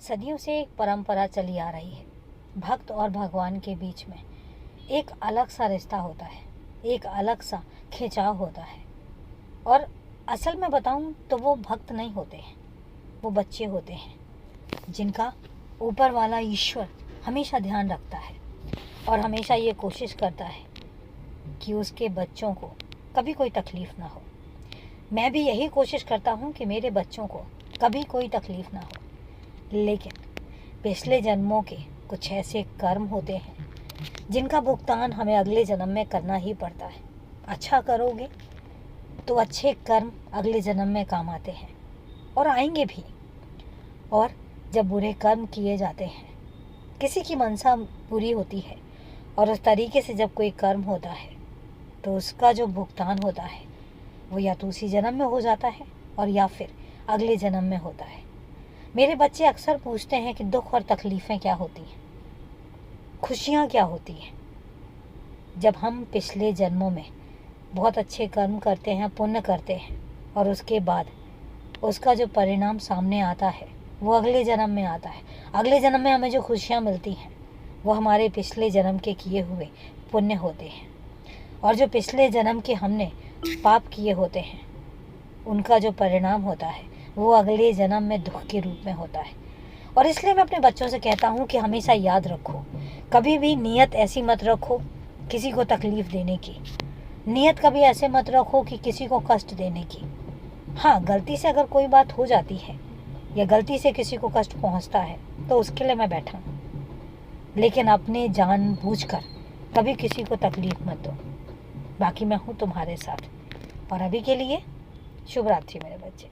सदियों से एक परंपरा चली आ रही है। भक्त और भगवान के बीच में एक अलग सा रिश्ता होता है, एक अलग सा खिंचाव होता है। और असल में बताऊं तो वो भक्त नहीं होते हैं, वो बच्चे होते हैं जिनका ऊपर वाला ईश्वर हमेशा ध्यान रखता है और हमेशा ये कोशिश करता है कि उसके बच्चों को कभी कोई तकलीफ़ ना हो। मैं भी यही कोशिश करता हूँ कि मेरे बच्चों को कभी कोई तकलीफ़ ना हो, लेकिन पिछले जन्मों के कुछ ऐसे कर्म होते हैं जिनका भुगतान हमें अगले जन्म में करना ही पड़ता है। अच्छा करोगे तो अच्छे कर्म अगले जन्म में काम आते हैं और आएंगे भी। और जब बुरे कर्म किए जाते हैं, किसी की मनसा बुरी होती है और उस तरीके से जब कोई कर्म होता है तो उसका जो भुगतान होता है वो या तो उसी जन्म में हो जाता है और या फिर अगले जन्म में होता है। मेरे बच्चे अक्सर पूछते हैं कि दुख और तकलीफ़ें क्या होती हैं, खुशियाँ क्या होती हैं। जब हम पिछले जन्मों में बहुत अच्छे कर्म करते हैं, पुण्य करते हैं और उसके बाद उसका जो परिणाम सामने आता है वो अगले जन्म में आता है। अगले जन्म में हमें जो खुशियाँ मिलती हैं वो हमारे पिछले जन्म के किए हुए पुण्य होते हैं, और जो पिछले जन्म के हमने पाप किए होते हैं उनका जो परिणाम होता है वो अगले जन्म में दुख के रूप में होता है। और इसलिए मैं अपने बच्चों से कहता हूँ कि हमेशा याद रखो, कभी भी नीयत ऐसी मत रखो किसी को तकलीफ़ देने की। नीयत कभी ऐसे मत रखो कि किसी को कष्ट देने की। हाँ, गलती से अगर कोई बात हो जाती है या गलती से किसी को कष्ट पहुँचता है तो उसके लिए मैं बैठा हूँ, लेकिन अपने जानबूझकर कभी किसी को तकलीफ़ मत दो। बाकी मैं हूँ तुम्हारे साथ। और अभी के लिए शुभ रात्रि मेरे बच्चे।